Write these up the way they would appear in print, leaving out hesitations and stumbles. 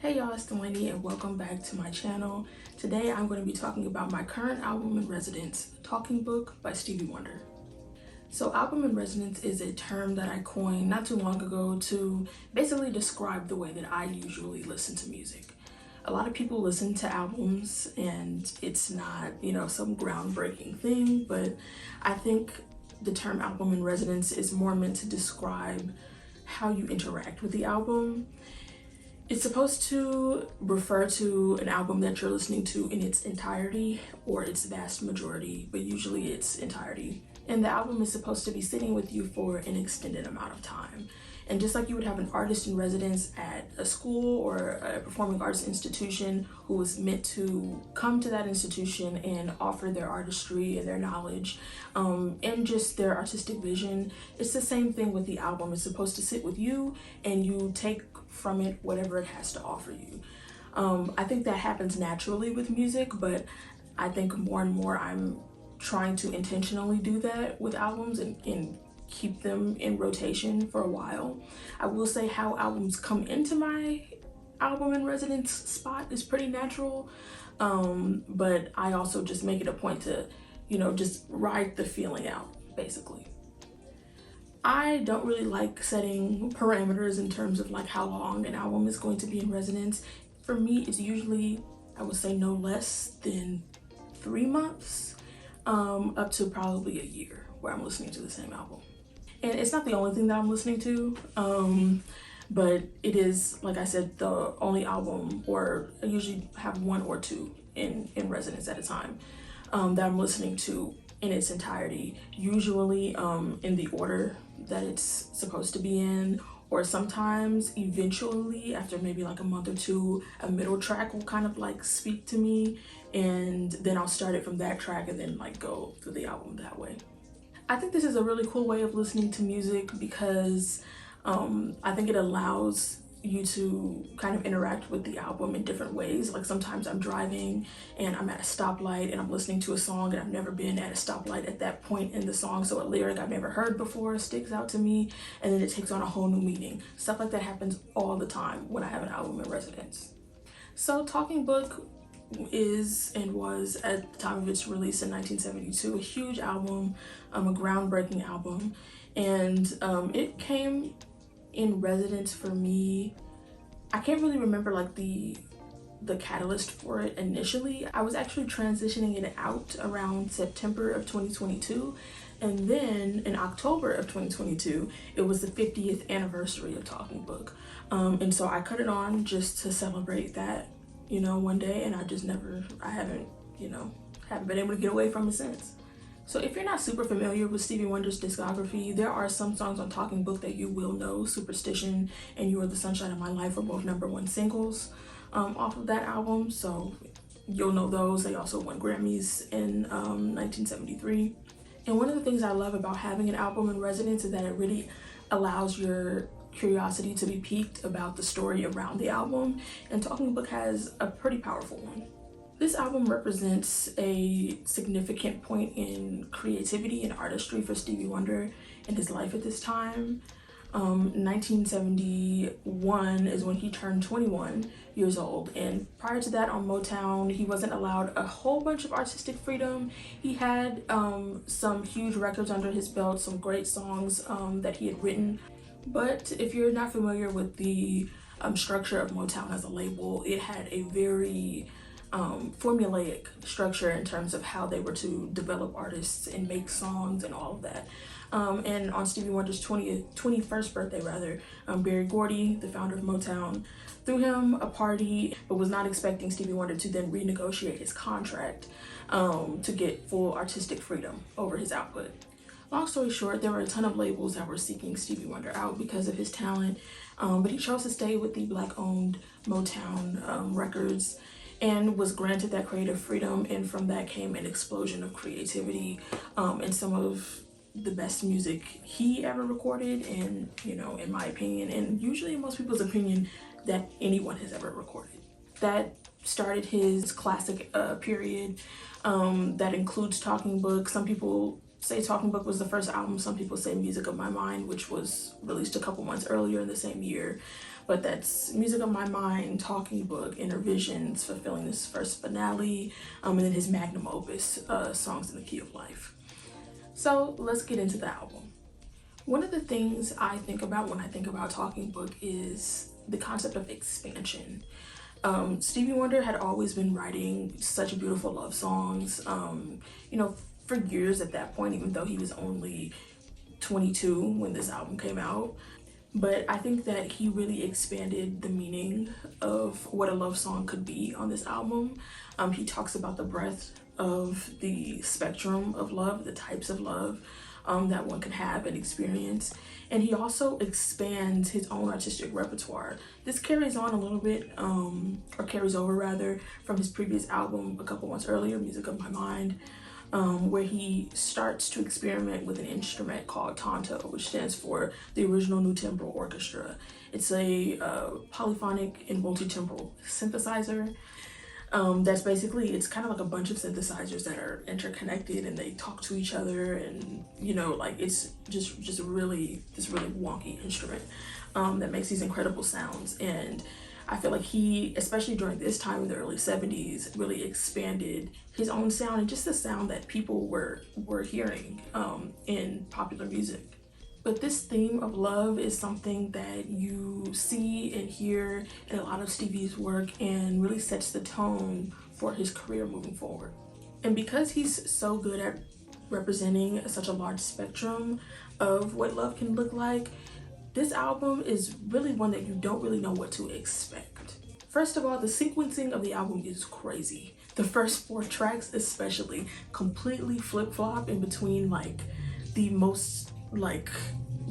Hey y'all, it's Delaney and welcome back to my channel. Today I'm going to be talking about my current album in residence, Talking Book by Stevie Wonder. So album in residence is a term that I coined not too long ago to basically describe the way that I usually listen to music. A lot of people listen to albums and it's not, some groundbreaking thing, but I think the term album in residence is more meant to describe how you interact with the album. It's supposed to refer to an album that you're listening to in its entirety or its vast majority, but usually its entirety. And the album is supposed to be sitting with you for an extended amount of time. And just like you would have an artist in residence at a school or a performing arts institution who was meant to come to that institution and offer their artistry and their knowledge and just their artistic vision, it's the same thing with the album. It's supposed to sit with you and you take from it whatever it has to offer you. I think that happens naturally with music, but I think more and more I'm trying to intentionally do that with albums and keep them in rotation for a while. I will say how albums come into my album in residence spot is pretty natural, but I also just make it a point to, just ride the feeling out, basically. I don't really like setting parameters in terms of like how long an album is going to be in residence. For me, it's usually, I would say, no less than 3 months, up to probably a year where I'm listening to the same album. And it's not the only thing that I'm listening to, but it is, like I said, the only album, or I usually have one or two in residence at a time, that I'm listening to in its entirety, usually in the order that it's supposed to be in, or sometimes eventually after maybe like a month or two, a middle track will kind of like speak to me, and then I'll start it from that track and then like go through the album that way. I think this is a really cool way of listening to music because I think it allows you to kind of interact with the album in different ways. Like sometimes I'm driving and I'm at a stoplight and I'm listening to a song and I've never been at a stoplight at that point in the song, so a lyric I've never heard before sticks out to me and then it takes on a whole new meaning. Stuff like that happens all the time when I have an album in residence. So Talking Book is and was, at the time of its release in 1972, a huge album, a groundbreaking album, and it came in residence for me. I can't really remember like the catalyst for it initially. I was actually transitioning it out around September of 2022, and then in October of 2022 it was the 50th anniversary of Talking Book, and so I cut it on just to celebrate that, one day, and I haven't been able to get away from it since. So if you're not super familiar with Stevie Wonder's discography, there are some songs on Talking Book that you will know. Superstition and You Are the Sunshine of My Life are both #1 singles off of that album, so you'll know those. They also won Grammys in 1973. And one of the things I love about having an album in residence is that it really allows your curiosity to be piqued about the story around the album, and Talking Book has a pretty powerful one. This album represents a significant point in creativity and artistry for Stevie Wonder in his life at this time. 1971 is when he turned 21 years old, and prior to that on Motown he wasn't allowed a whole bunch of artistic freedom. He had some huge records under his belt, some great songs that he had written, but if you're not familiar with the structure of Motown as a label, it had a very formulaic structure in terms of how they were to develop artists and make songs and all of that. And on Stevie Wonder's 21st birthday, Berry Gordy, the founder of Motown, threw him a party, but was not expecting Stevie Wonder to then renegotiate his contract to get full artistic freedom over his output. Long story short, there were a ton of labels that were seeking Stevie Wonder out because of his talent, but he chose to stay with the Black-owned Motown Records and was granted that creative freedom, and from that came an explosion of creativity and some of the best music he ever recorded, and in my opinion, and usually in most people's opinion, that anyone has ever recorded. That started his classic period that includes Talking Book. Some people say Talking Book was the first album. Some people say Music of My Mind, which was released a couple months earlier in the same year. but that's Music of My Mind, Talking Book, Inner Visions, Fulfilling This First Finale, and then his magnum opus, Songs in the Key of Life. So let's get into the album. One of the things I think about when I think about Talking Book is the concept of expansion. Stevie Wonder had always been writing such beautiful love songs, for years at that point, even though he was only 22 when this album came out. But I think that he really expanded the meaning of what a love song could be on this album. He talks about the breadth of the spectrum of love, the types of love that one can have and experience. And he also expands his own artistic repertoire. This carries on a little bit, or carries over rather, from his previous album a couple months earlier, Music of My Mind, where he starts to experiment with an instrument called tanto, which stands for the Original New Timbral Orchestra. It's a polyphonic and multi-timbral synthesizer. That's basically, it's kind of like a bunch of synthesizers that are interconnected and they talk to each other, and it's just really this really wonky instrument that makes these incredible sounds. And I feel like he, especially during this time in the early 70s, really expanded his own sound and just the sound that people were hearing in popular music. But this theme of love is something that you see and hear in a lot of Stevie's work and really sets the tone for his career moving forward. And because he's so good at representing such a large spectrum of what love can look like, this album is really one that you don't really know what to expect. First of all, the sequencing of the album is crazy. The first 4 tracks especially completely flip-flop in between the most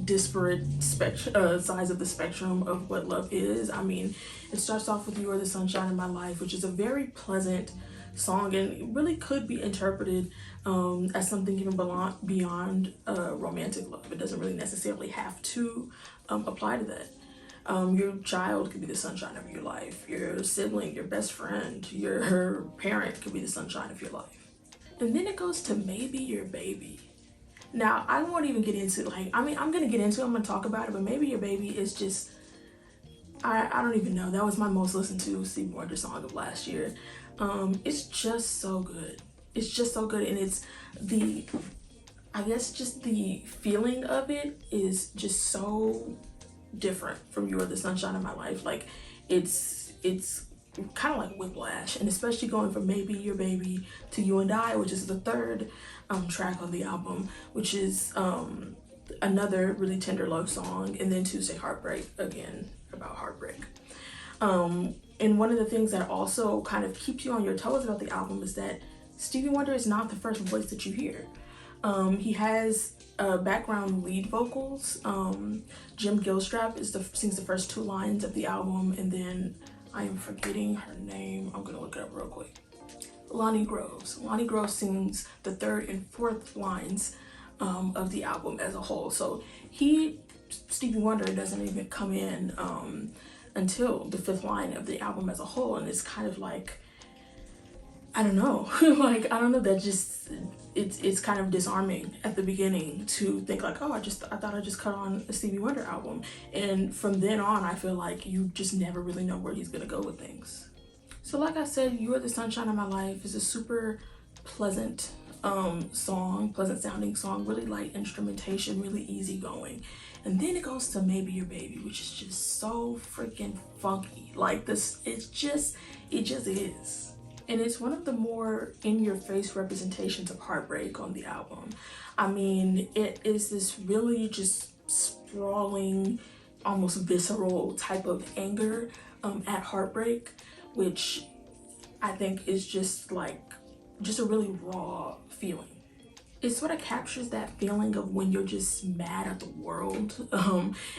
disparate sides of the spectrum of what love is. I mean, it starts off with You Are the Sunshine of My Life, which is a very pleasant song and it really could be interpreted as something even beyond romantic love. It doesn't really necessarily have to apply to that. Your child could be the sunshine of your life. Your sibling, your best friend, your parent could be the sunshine of your life. And then it goes to Maybe Your Baby. Now, I won't even get into I'm gonna talk about it, but Maybe Your Baby is just, I don't even know. That was my most listened to Stevie Wonder song of last year. It's just so good. It's just so good, and it's just the feeling of it is just so different from You Are the Sunshine of My Life. It's kind of like whiplash, and especially going from Maybe Your Baby to You and I, which is the third track on the album, which is another really tender love song, and then to Say Heartbreak, again about heartbreak. And one of the things that also kind of keeps you on your toes about the album is that Stevie Wonder is not the first voice that you hear. He has background lead vocals. Jim Gilstrap sings the first 2 lines of the album, and then I am forgetting her name. I'm gonna look it up real quick. Lonnie Groves. Lonnie Groves sings the 3rd and 4th lines of the album as a whole. So Stevie Wonder doesn't even come in until the 5th line of the album as a whole, and it's kind of I don't know, that just, it's kind of disarming at the beginning to think oh, I thought I just cut on a Stevie Wonder album. And from then on, I feel like you just never really know where he's gonna go with things. So like I said, You Are the Sunshine of My Life is a super pleasant pleasant sounding song, really light instrumentation, really easygoing. And then it goes to Maybe Your Baby, which is just so freaking funky. It just is. And it's one of the more in-your-face representations of heartbreak on the album. I mean, it is this really just sprawling, almost visceral type of anger at heartbreak, which I think is just a really raw feeling. It sort of captures that feeling of when you're just mad at the world,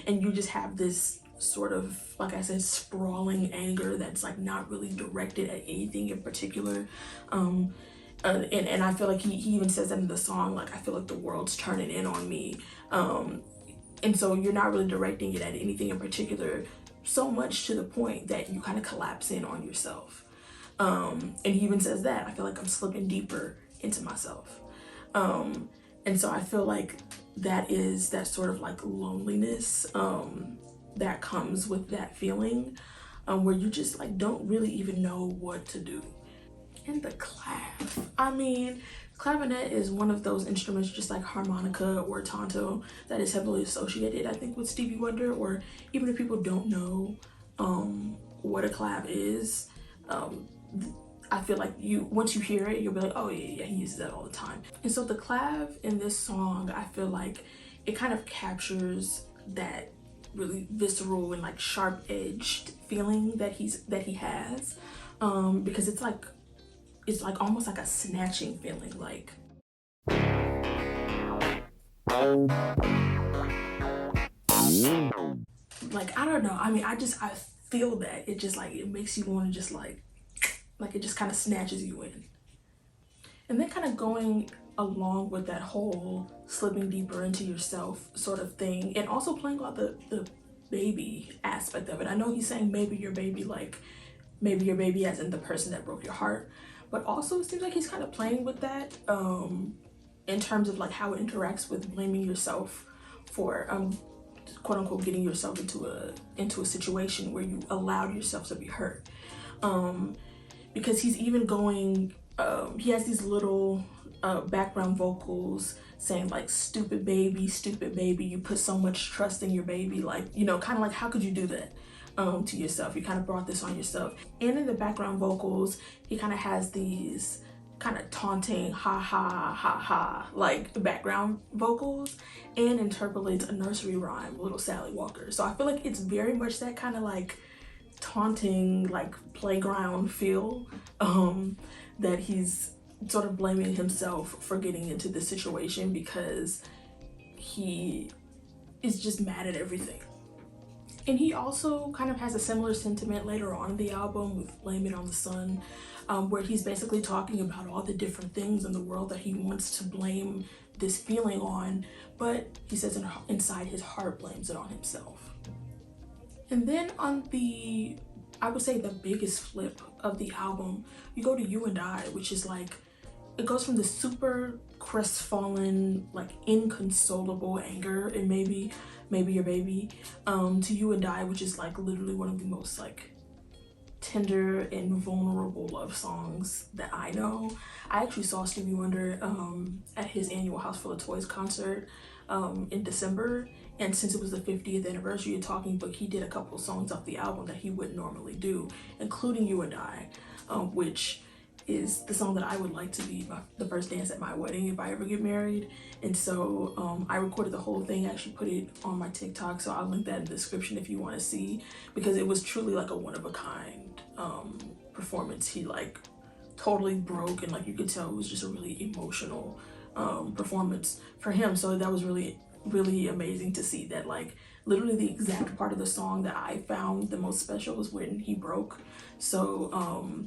and you just have this sort of, like I said, sprawling anger that's not really directed at anything in particular. And I feel like he even says that in the song, I feel like the world's turning in on me. And so you're not really directing it at anything in particular, so much to the point that you kind of collapse in on yourself. And he even says that, I feel like I'm slipping deeper into myself. And so I feel like that is that sort of loneliness, that comes with that feeling, where you just like don't really even know what to do. And the clav, I mean, clavinet is one of those instruments just like harmonica or tanto that is heavily associated, I think, with Stevie Wonder. Or even if people don't know what a clav is, I feel like once you hear it, you'll be like, oh yeah, he uses that all the time. And so the clav in this song, I feel like it kind of captures that really visceral and like sharp-edged feeling that he has, because it's like almost like a snatching feeling, like I don't know, I mean, I feel that it just like it makes you want to just like it just kind of snatches you in. And then kind of going along with that whole slipping deeper into yourself sort of thing, and also playing out the baby aspect of it. I know he's saying maybe your baby, like maybe your baby as in the person that broke your heart, but also it seems like he's kind of playing with that in terms of like how it interacts with blaming yourself for quote unquote getting yourself into a situation where you allowed yourself to be hurt, because he's even going, he has these little background vocals saying like, stupid baby, you put so much trust in your baby, like, you know, kind of like, how could you do that to yourself? You kind of brought this on yourself. And in the background vocals, he kind of has these kind of taunting ha ha ha ha like background vocals, and interpolates a nursery rhyme, Little Sally Walker. So I feel like it's very much that kind of like taunting, like playground feel, that he's sort of blaming himself for getting into this situation because he is just mad at everything. And he also kind of has a similar sentiment later on in the album with Blame It on the Sun, where he's basically talking about all the different things in the world that he wants to blame this feeling on, but he says inside his heart blames it on himself. And then on the, I would say the biggest flip of the album, you go to You and I, which is like, it goes from the super crestfallen, like inconsolable anger and maybe your baby, to You and I, which is like literally one of the most like tender and vulnerable love songs that I know. I actually saw Stevie Wonder at his annual House Full of Toys concert in December, and since it was the 50th anniversary of Talking Book, he did a couple of songs off the album that he wouldn't normally do, including You and I, which is the song that I would like to be the first dance at my wedding if I ever get married. And so I recorded the whole thing, actually put it on my TikTok, so I'll link that in the description if you want to see, because it was truly like a one-of-a-kind performance. He like totally broke, and like you could tell it was just a really emotional performance for him. So that was really amazing to see that, like literally the exact part of the song that I found the most special was when he broke. So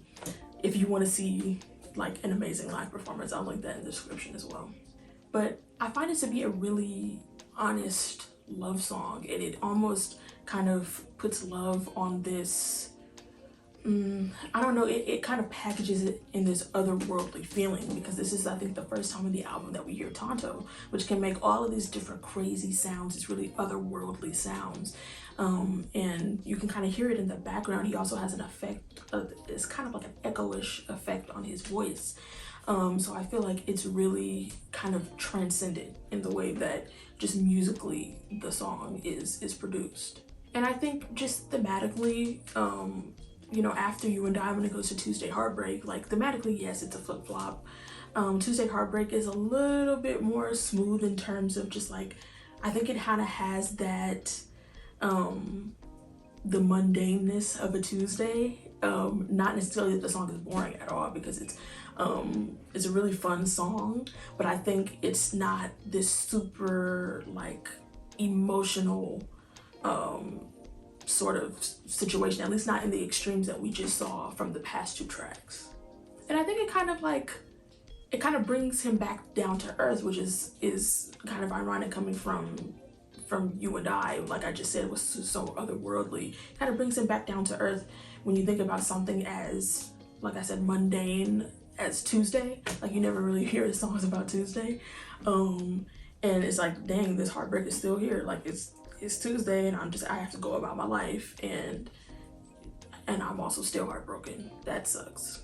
if you want to see like an amazing live performance, I'll link that in the description as well. But I find it to be a really honest love song, and it almost kind of puts love on this, I don't know, it kind of packages it in this otherworldly feeling, because this is, I think, the first time in the album that we hear Tonto, which can make all of these different crazy sounds, it's really otherworldly sounds, and you can kind of hear it in the background. He also has an effect, it's kind of like an echo-ish effect on his voice, so I feel like it's really kind of transcendent in the way that just musically the song is produced. And I think just thematically, you know, after You and I, when it goes to Tuesday Heartbreak, like thematically, yes, it's a flip-flop. Tuesday Heartbreak is a little bit more smooth in terms of just like, I think it kind of has that, the mundaneness of a Tuesday. Not necessarily that the song is boring at all, because it's a really fun song, but I think it's not this super like emotional sort of situation, at least not in the extremes that we just saw from the past two tracks. And I think it kind of brings him back down to earth, which is kind of ironic coming from You and I, like I just said, was so otherworldly. Kind of brings him back down to earth when you think about something as, like I said, mundane as Tuesday. Like you never really hear songs about Tuesday, and it's like, dang, this heartbreak is still here. Like it's it's Tuesday and I have to go about my life, and I'm also still heartbroken. That sucks.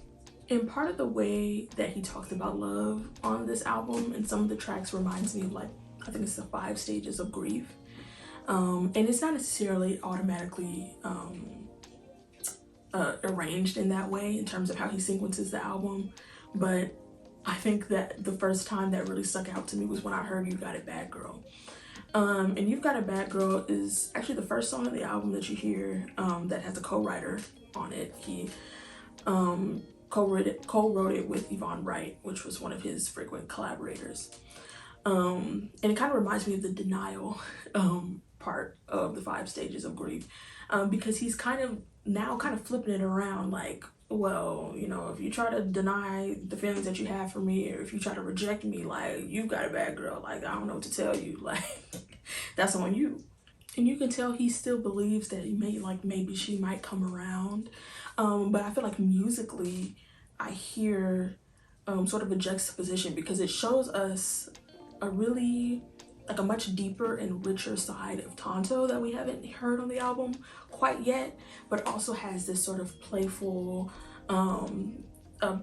And part of the way that he talks about love on this album and some of the tracks reminds me of, like, I think it's the 5 stages of grief. And it's not necessarily automatically arranged in that way in terms of how he sequences the album, but I think that the first time that really stuck out to me was when I heard You Got It Bad Girl. And You've Got It Bad Girl is actually the first song on the album that you hear that has a co-writer on it. He co-wrote it with Yvonne Wright, which was one of his frequent collaborators. And it kind of reminds me of the denial part of the 5 stages of grief, because he's kind of flipping it around, like, well, you know, if you try to deny the feelings that you have for me, or if you try to reject me, like, you got a bad girl, like, I don't know what to tell you, like, that's on you. And you can tell he still believes that maybe she might come around, but I feel like musically I hear sort of a juxtaposition, because it shows us a really, like, a much deeper and richer side of Tonto that we haven't heard on the album quite yet, but also has this sort of playful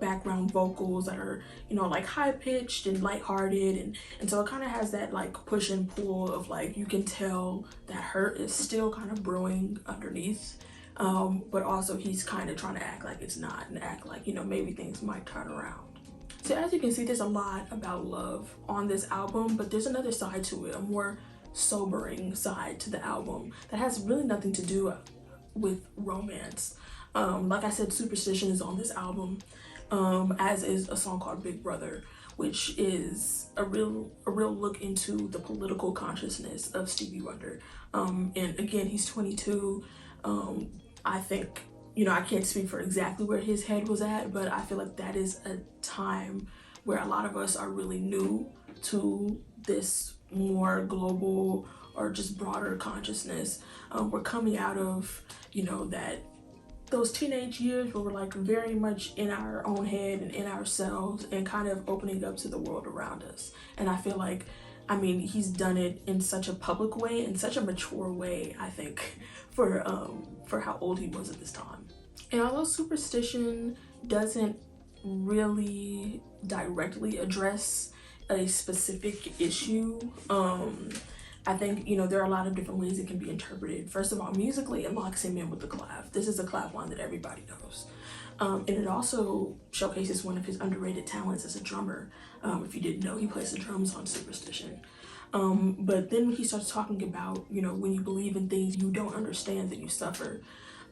background vocals that are, you know, like high-pitched and lighthearted, and so it kind of has that like push and pull of, like, you can tell that hurt is still kind of brewing underneath, but also he's kind of trying to act like it's not, and act like, you know, maybe things might turn around. So as you can see, there's a lot about love on this album, but there's another side to it, a more sobering side to the album that has really nothing to do with romance. Like I said, Superstition is on this album, as is a song called Big Brother, which is a real look into the political consciousness of Stevie Wonder. And again, he's 22. I think, you know, I can't speak for exactly where his head was at, but I feel like that is a time where a lot of us are really new to this more global or just broader consciousness. We're coming out of, you know, those teenage years where we're like very much in our own head and in ourselves, and kind of opening up to the world around us. And I feel like, I mean, he's done it in such a public way, in such a mature way, I think, for how old he was at this time. And although Superstition doesn't really directly address a specific issue, I think, you know, there are a lot of different ways it can be interpreted. First of all, musically, it locks him in with the clav. This is a clav line that everybody knows. And it also showcases one of his underrated talents as a drummer. If you didn't know, he plays the drums on Superstition. But then when he starts talking about, you know, when you believe in things you don't understand, that you suffer,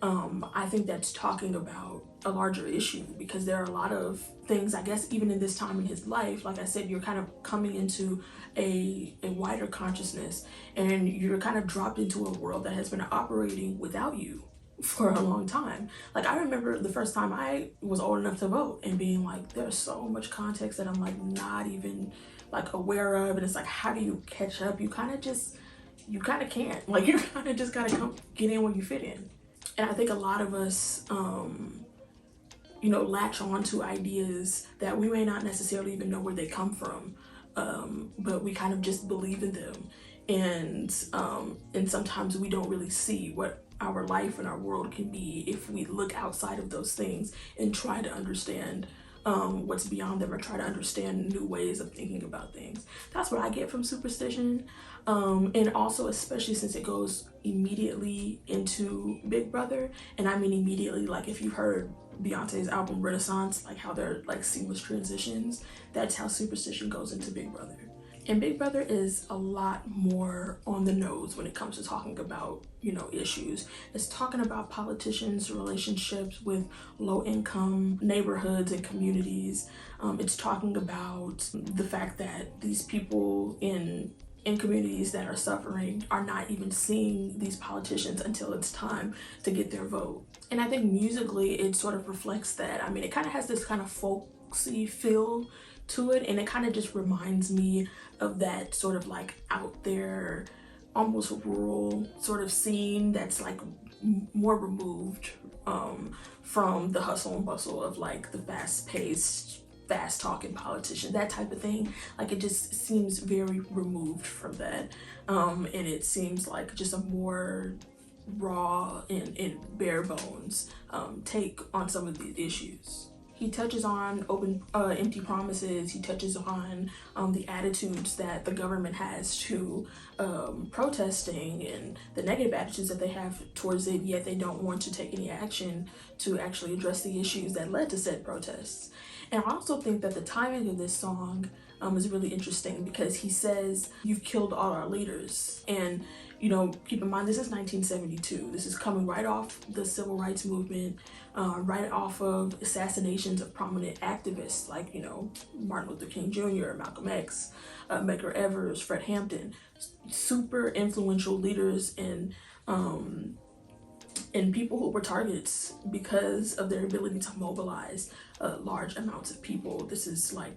I think that's talking about a larger issue, because there are a lot of things, I guess, even in this time in his life, like I said, you're kind of coming into a wider consciousness, and you're kind of dropped into a world that has been operating without you for a long time. Like, I remember the first time I was old enough to vote and being like, there's so much context that I'm like not even like aware of, and it's like, how do you catch up? You kind of can't, like, you kind of just gotta get in where you fit in. And I think a lot of us, you know, latch on to ideas that we may not necessarily even know where they come from, but we kind of just believe in them. And sometimes we don't really see what our life and our world can be if we look outside of those things and try to understand what's beyond them, or try to understand new ways of thinking about things. That's what I get from Superstition. And also, especially since it goes immediately into Big Brother, and I mean immediately, like if you've heard Beyonce's album Renaissance, like how they're like seamless transitions, that's how Superstition goes into Big Brother. And Big Brother is a lot more on the nose when it comes to talking about, you know, issues. It's talking about politicians' relationships with low-income neighborhoods and communities. It's talking about the fact that these people in communities that are suffering are not even seeing these politicians until it's time to get their vote. And I think musically it sort of reflects that. I mean, it kind of has this kind of folksy feel to it, and it kind of just reminds me of that sort of like out there, almost rural sort of scene that's like more removed from the hustle and bustle of like the fast-paced fast talking politician, that type of thing. Like, it just seems very removed from that. And it seems like just a more raw and bare bones take on some of these issues. He touches on empty promises. He touches on the attitudes that the government has to protesting and the negative attitudes that they have towards it, yet they don't want to take any action to actually address the issues that led to said protests. And I also think that the timing of this song is really interesting, because he says, "You've killed all our leaders." And, you know, keep in mind, this is 1972. This is coming right off the civil rights movement, right off of assassinations of prominent activists like, you know, Martin Luther King Jr., Malcolm X, Medgar Evers, Fred Hampton, super influential leaders and people who were targets because of their ability to mobilize large amounts of people. This is like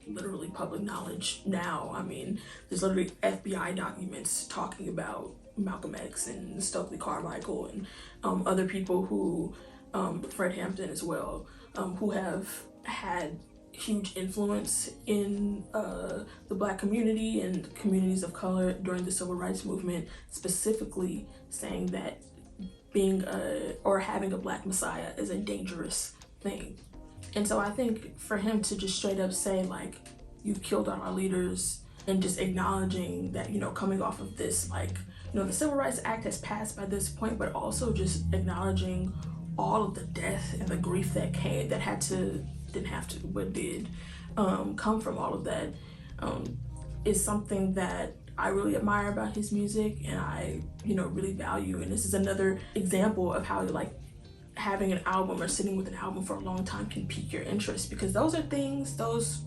literally public knowledge now. I mean, there's literally FBI documents talking about Malcolm X and Stokely Carmichael and other people who, Fred Hampton as well, who have had huge influence in the Black community and communities of color during the civil rights movement, specifically saying that being or having a Black messiah is a dangerous thing. And so I think for him to just straight up say, like, "You've killed all our leaders," and just acknowledging that, you know, coming off of this, like, you know, the Civil Rights Act has passed by this point, but also just acknowledging all of the death and the grief that came, that didn't have to, but did come from all of that, is something that I really admire about his music, and I, you know, really value. And this is another example of how, like, having an album or sitting with an album for a long time can pique your interest, because those are things, those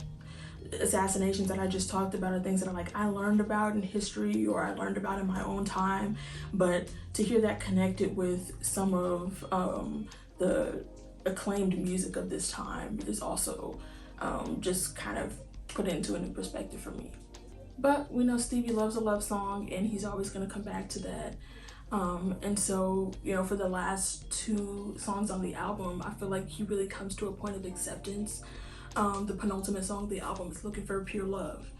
assassinations that I just talked about are things that I learned about in history, or I learned about in my own time, but to hear that connected with some of the acclaimed music of this time is also just kind of put into a new perspective for me. But we know Stevie loves a love song, and he's always going to come back to that. And so, you know, for the last two songs on the album, I feel like he really comes to a point of acceptance. The penultimate song of the album is Looking for Pure Love,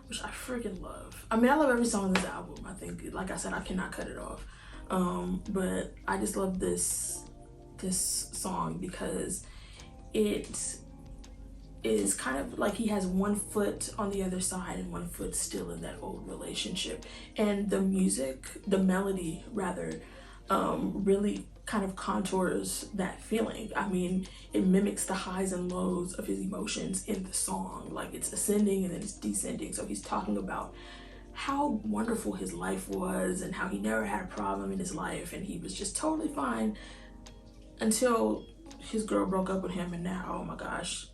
which I freaking love. I mean, I love every song on this album. I think, like I said, I cannot cut it off. But I just love this song because it is kind of like he has one foot on the other side and one foot still in that old relationship. And the music, the melody rather, really kind of contours that feeling. I mean, it mimics the highs and lows of his emotions in the song. Like, it's ascending and then it's descending. So he's talking about how wonderful his life was and how he never had a problem in his life and he was just totally fine until his girl broke up with him, and now, oh my gosh,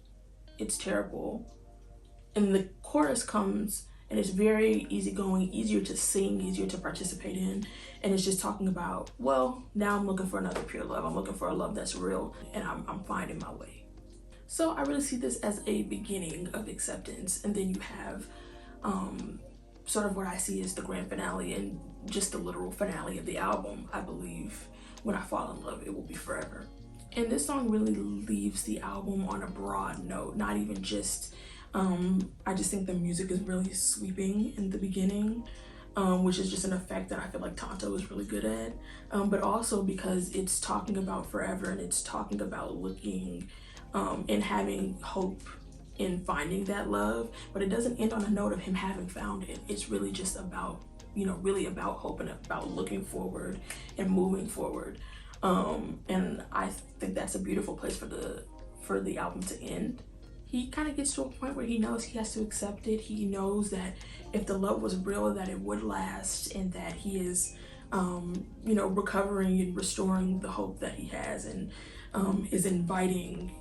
it's terrible. And the chorus comes and it's very easygoing, easier to sing, easier to participate in, and it's just talking about, well, now I'm looking for another pure love. I'm looking for a love that's real, and I'm finding my way. So I really see this as a beginning of acceptance, and then you have sort of what I see as the grand finale and just the literal finale of the album. I believe, when I fall in love, it will be forever. And this song really leaves the album on a broad note, not even just, I just think the music is really sweeping in the beginning, which is just an effect that I feel like Tonto is really good at, but also because it's talking about forever and it's talking about looking and having hope in finding that love, but it doesn't end on a note of him having found it. It's really just about, you know, really about hope and about looking forward and moving forward. And I think that's a beautiful place for the album to end. He kind of gets to a point where he knows he has to accept it. He knows that if the love was real, that it would last, and that he is, you know, recovering and restoring the hope that he has, and is inviting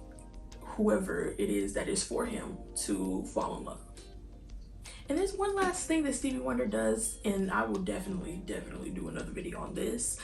whoever it is that is for him to fall in love. And there's one last thing that Stevie Wonder does, and I will definitely do another video on this.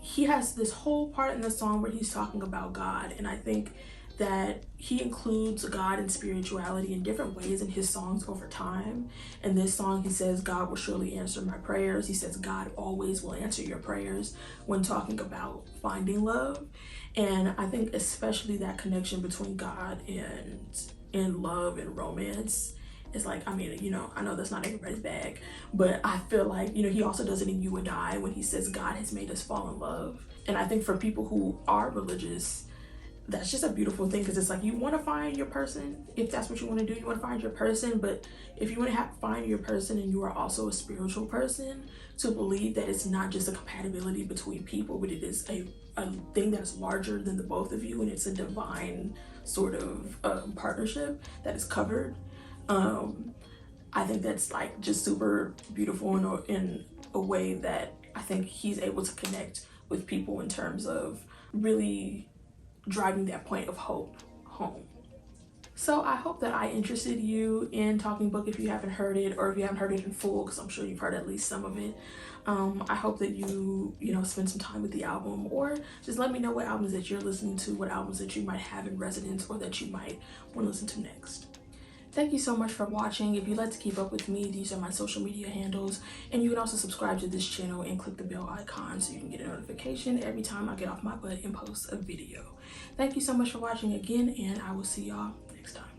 He has this whole part in the song where he's talking about God, and I think that he includes God and spirituality in different ways in his songs over time. In this song, he says, God will surely answer my prayers. He says, God always will answer your prayers when talking about finding love. And I think especially that connection between God and love and romance is like, I mean, you know, I know that's not everybody's bag, but I feel like, you know, he also does it in You and I when he says God has made us fall in love. And I think for people who are religious, that's just a beautiful thing, because it's like you want to find your person. If that's what you want to do, you want to find your person. But if you want to find your person and you are also a spiritual person, to believe that it's not just a compatibility between people, but it is a thing that's larger than the both of you, and it's a divine sort of partnership that is covered. I think that's like just super beautiful in a way that I think he's able to connect with people in terms of really driving that point of hope home. So I hope that I interested you in Talking Book if you haven't heard it, or if you haven't heard it in full, because I'm sure you've heard at least some of it. I hope that you know, spend some time with the album, or just let me know what albums that you're listening to, what albums that you might have in residence or that you might want to listen to next. Thank you so much for watching. If you'd like to keep up with me, these are my social media handles, and you can also subscribe to this channel and click the bell icon so you can get a notification every time I get off my butt and post a video. Thank you so much for watching again, and I will see y'all next time.